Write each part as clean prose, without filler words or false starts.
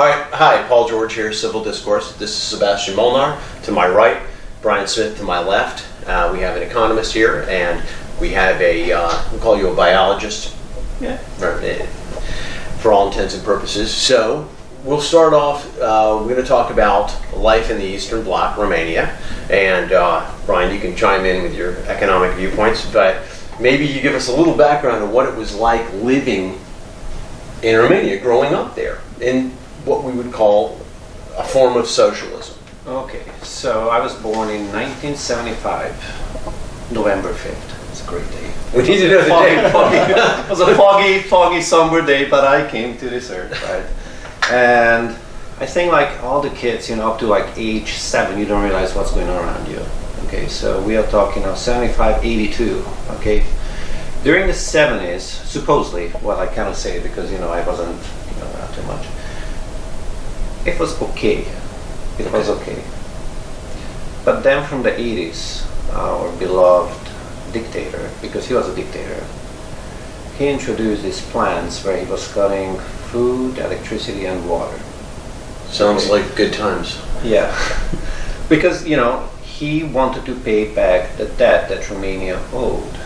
Hi, Paul George here, Civil Discourse. This is Sebastian Monar to my right, Brian Smith to my left. We have an economist here, and we have we'll call you a biologist. Yeah. For all intents and purposes. So, we'll start off, we're going to talk about life in the Eastern Bloc, Romania. And Brian, you can chime in with your economic viewpoints, but maybe you give us a little background on what it was like living in Romania, growing up there, in what we would call a form of socialism. Okay, so I was born in 1975, November 5th. It's a great day. We need to know the day. It was a foggy, somber day, but I came to this earth, right? And I think like all the kids, up to like age 7, you don't realize what's going on around you. Okay, so we are talking now 75, 82, okay? During the 70s, supposedly, well, I cannot say because, I wasn't, around too much. It was okay. It was okay. But then from the 80s, our beloved dictator, because he was a dictator, he introduced these plans where he was cutting food, electricity, and water. Sounds like good times. Yeah. Because, he wanted to pay back the debt that Romania owed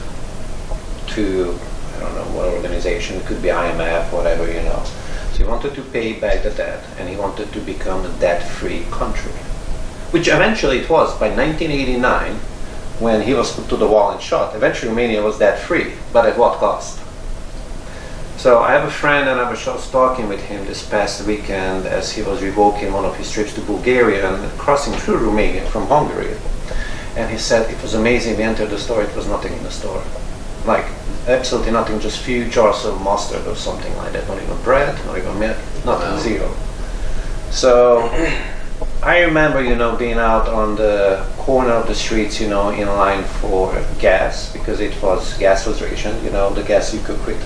to, I don't know what organization, it could be IMF, whatever, So he wanted to pay back the debt, and he wanted to become a debt-free country, which eventually it was. By 1989, when he was put to the wall and shot, eventually Romania was debt-free, but at what cost? So I have a friend, and I was just talking with him this past weekend as he was revoking one of his trips to Bulgaria and crossing through Romania from Hungary. And he said it was amazing. We entered the store, it was nothing in the store. Like, absolutely nothing, just few jars of mustard or something like that. Not even bread, not even milk, nothing, Wow. Zero. So I remember, being out on the corner of the streets, in line for gas, because gas was rationed, the gas you cook with.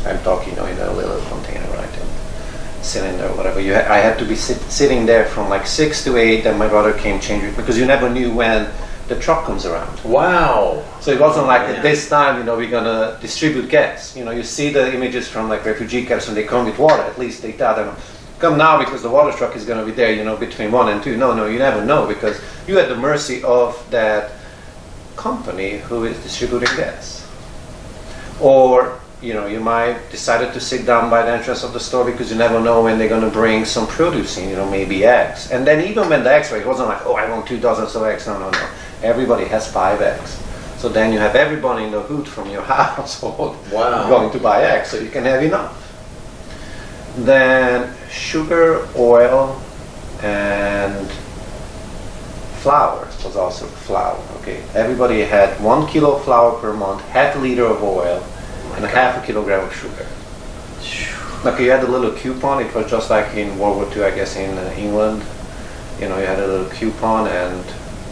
I'm talking, in a little container, right, and cylinder, whatever. I had to be sitting there from like 6 to 8, then my brother came change it, because you never knew when the truck comes around. Wow. So it wasn't like at this time, we're gonna distribute gas. You see the images from like refugee camps when they come with water, at least they tell them, come now because the water truck is gonna be there, between 1 and 2. No, you never know, because you're at the mercy of that company who is distributing gas. Or, you might decide to sit down by the entrance of the store because you never know when they're gonna bring some produce in, maybe eggs. And then even when the eggs were, it wasn't like, I want 2 dozens of eggs. No. Everybody has 5 eggs. So then you have everybody in the hood from your household going to buy eggs, so you can have enough. Then sugar, oil, and flour was also flour. Okay, everybody had 1 kilo of flour per month, half a liter of oil, and half a kilogram of sugar. Okay, you had a little coupon. It was just like in World War II, I guess, in England. You had a little coupon, and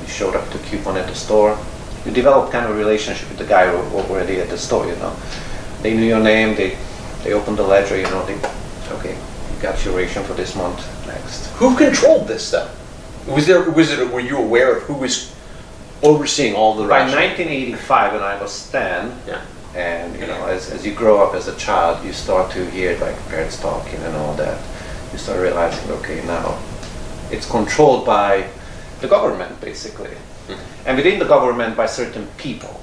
you showed up the coupon at the store. You developed kind of a relationship with the guy already at the store, They knew your name, they opened the ledger, okay, you got your ration for this month, next. Who controlled this though? Were you aware of who was overseeing all the By rationing? 1985, when I was 10, Yeah. and as you grow up as a child, you start to hear like parents talking and all that. You start realizing, okay, now it's controlled by the government, basically. And within the government by certain people.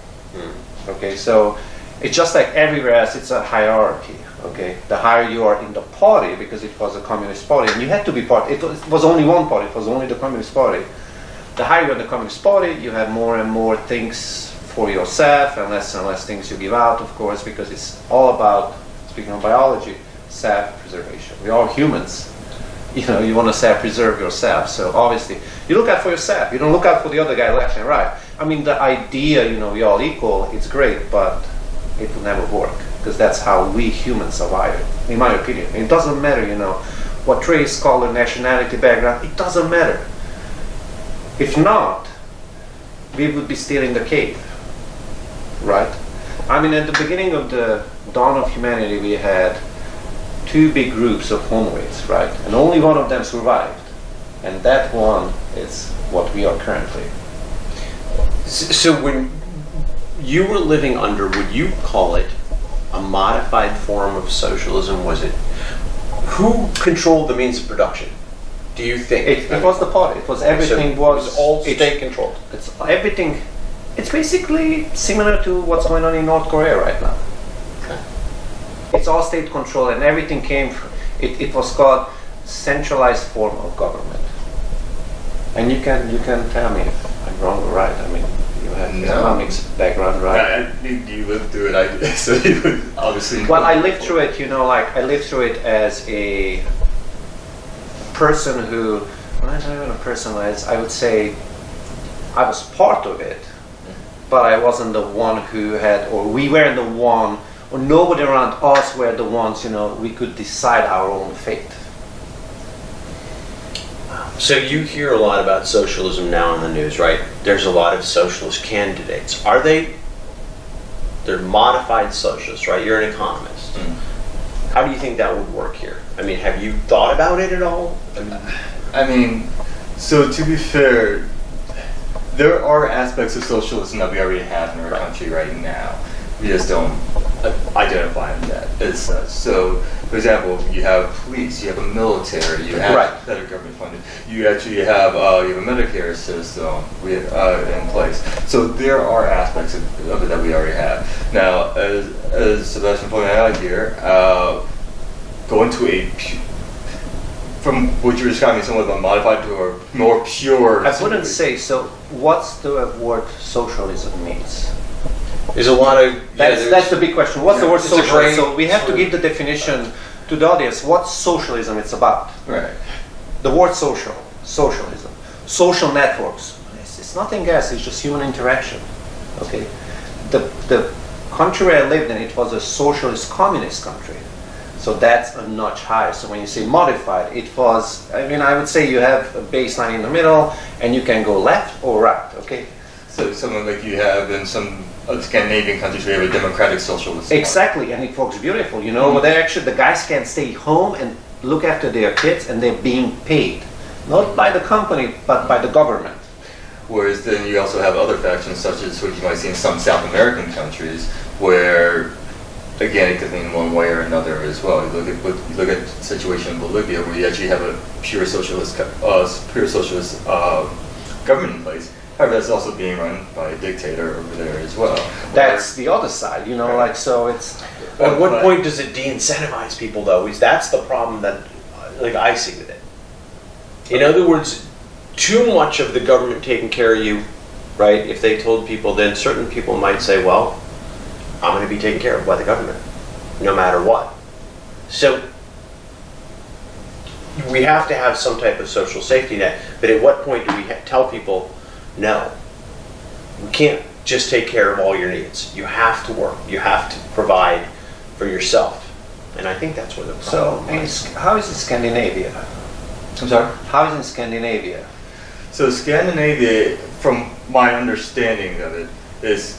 Okay, so it's just like everywhere else, it's a hierarchy. Okay, the higher you are in the party, because it was a communist party, and you had to be part. It was only one party. It was only the Communist Party. The higher you're in the Communist Party, you have more and more things for yourself, and less things you give out, of course, because it's all about, speaking of biology, self-preservation. We're all humans. You want to self-preserve yourself. So obviously, you look out for yourself. You don't look out for the other guy left and right. I mean, the idea, we're all equal, it's great, but it will never work, because that's how we humans are wired, in my opinion. It doesn't matter, what race, color, nationality, background, it doesn't matter. If not, we would be still in the cave, right? I mean, at the beginning of the dawn of humanity, we had 2 big groups of hominids, right? And only one of them survived. And that one is what we are currently. So when you were living under, would you call it a modified form of socialism? Was it Who controlled the means of production? Do you think? It was the party. It was everything So it was all state controlled. It's everything. It's basically similar to what's going on in North Korea right now. Okay. It's all state controlled, and everything came. It was called centralized form of government. And you can tell me if I'm wrong or right. I mean, you have economics background, right? You lived through it, so you would obviously. Well, I lived through it. Like I lived through it as a person who. Well, not even a person. I would say I was part of it, but I wasn't the one who had, or we weren't the one, or nobody around us were the ones. We could decide our own fate. So you hear a lot about socialism now in the news, right? There's a lot of socialist candidates. They're modified socialists, right? You're an economist. How do you think that would work here? I mean, have you thought about it at all? I mean, so to be fair, there are aspects of socialism that we already have in our country right now. We just don't identify them yet as such. So, for example, you have police, you have a military, you have that are government funded. You actually have you have a Medicare system in place. So there are aspects of it that we already have. Now, as Sebastian pointed out here, going to from what you're describing, somewhat of a modified to a more pure. I wouldn't say so. What's the word socialism means? There's a lot of... That's the big question. What's the word it's a socialism? great So we have to give the definition to the audience. What socialism it's about? Right. The word socialism, social networks. It's nothing else. It's just human interaction. Okay. The country where I lived in, it was a socialist communist country. So that's a notch higher. So when you say modified, it was, I would say you have a baseline in the middle and you can go left or right, okay? So something like you have in some Scandinavian countries where you have a democratic socialist. Exactly, and it works beautiful. But they actually, the guys can stay home and look after their kids and they're being paid. Not by the company, but by the government. Whereas then you also have other factions such as what you might see in some South American countries where, again, it could lean one way or another as well. You look at the situation in Bolivia where you actually have a pure socialist government in place. However, that's also being run by a dictator over there as well. That's the other side, so it's... At what point does it de-incentivize people, though? That's the problem that I see with it. In other words, too much of the government taking care of you, right? If they told people, then certain people might say, well, I'm going to be taken care of by the government, no matter what. So we have to have some type of social safety net, but at what point do we tell people, no, we can't just take care of all your needs. You have to work. You have to provide for yourself. And I think that's where the problem is. How is it Scandinavia? I'm sorry? How is it in Scandinavia? So Scandinavia, from my understanding of it, is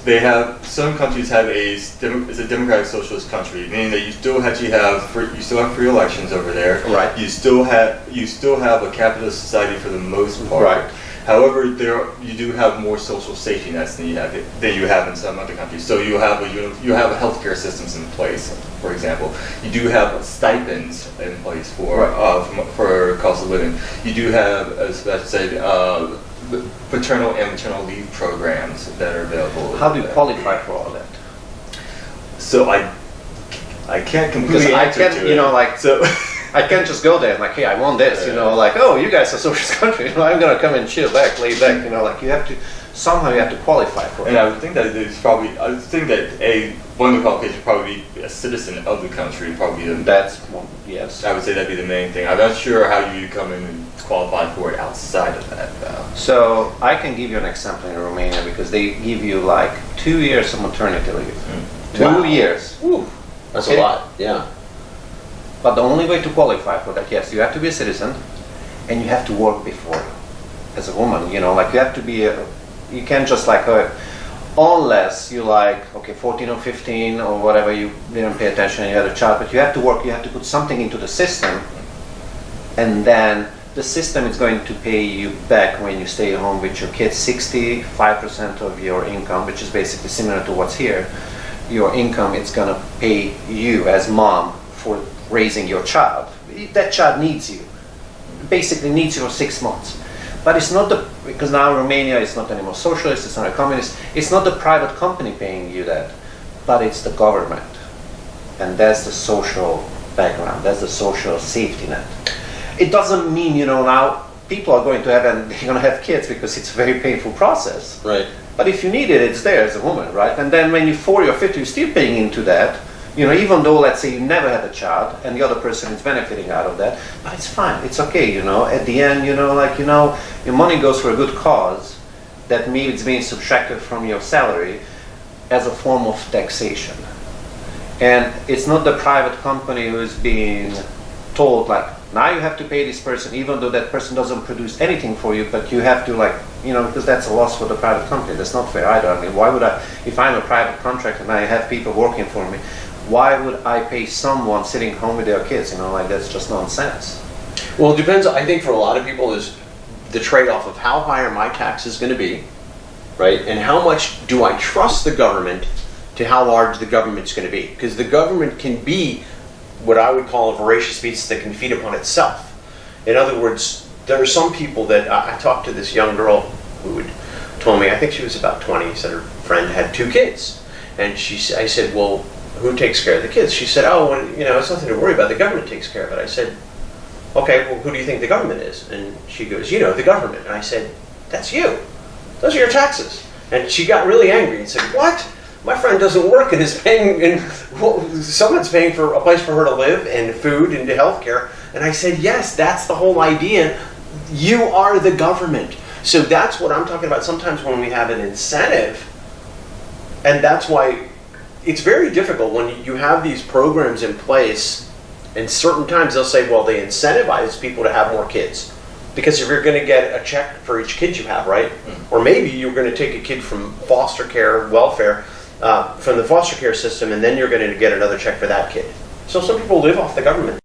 some countries have it's a democratic socialist country, meaning that you still actually have free elections over there. Right. You still have a capitalist society for the most part. Right. However, you do have more social safety nets than you have in some other countries. So you have healthcare systems in place, for example. You do have stipends in place for cost of living. You do have, as I said, paternal and maternal leave programs that are available. How do you qualify for all that? So I can't completely answer to it. So. I can't just go there and hey, I want this, oh, you guys are socialist country, I'm gonna come and chill back, lay back, you have to, somehow you have to qualify for it. And I would think that one of the qualifications would probably be a citizen of the country, That's one, yes. I would say that'd be the main thing. I'm not sure how you come in and qualify for it outside of that, though. So I can give you an example in Romania because they give you 2 years of maternity leave. 2 years. Ooh, that's a lot, yeah. But the only way to qualify for that, yes, you have to be a citizen and you have to work before as a woman, you have to be you can't just unless you 14 or 15 or whatever, you didn't pay attention and you had a child, but you have to work, you have to put something into the system and then the system is going to pay you back when you stay home with your kids 65% of your income, which is basically similar to what's here. Your income, it's going to pay you as mom for raising your child. That child needs you, basically needs you for 6 months. But it's not because now Romania is not anymore socialist, it's not a communist, it's not the private company paying you that, but it's the government. And that's the social background, that's the social safety net. It doesn't mean, now people are going to have, and they're going to have kids because it's a very painful process. Right. But if you need it, it's there as a woman, right? And then when you're 40 or 50, you're still paying into that. Even though, let's say, you never had a child and the other person is benefiting out of that, but it's fine, it's okay, At the end, your money goes for a good cause, that means it's being subtracted from your salary as a form of taxation. And it's not the private company who is being told, like, now you have to pay this person, even though that person doesn't produce anything for you, but you have to, because that's a loss for the private company. That's not fair either. I mean, why would if I'm a private contractor and I have people working for me, why would I pay someone sitting home with their kids? That's just nonsense. Well, it depends. I think for a lot of people is the trade-off of how high are my taxes going to be, right? And how much do I trust the government to how large the government's going to be? Because the government can be what I would call a voracious beast that can feed upon itself. In other words, there are some people that I talked to this young girl who told me, I think she was about 20, said her friend had 2 kids. And I said, well, who takes care of the kids? She said, oh, well, it's nothing to worry about. The government takes care of it. I said, okay, well, who do you think the government is? And she goes, the government. And I said, that's you. Those are your taxes. And she got really angry and said, what? My friend doesn't work and is paying, and someone's paying for a place for her to live and food and health care. And I said, yes, that's the whole idea. You are the government. So that's what I'm talking about. Sometimes when we have an incentive, and that's why it's very difficult when you have these programs in place, and certain times they'll say, well, they incentivize people to have more kids. Because if you're going to get a check for each kid you have, right? Or maybe you're going to take a kid from foster care, welfare, from the foster care system, and then you're going to get another check for that kid. So some people live off the government.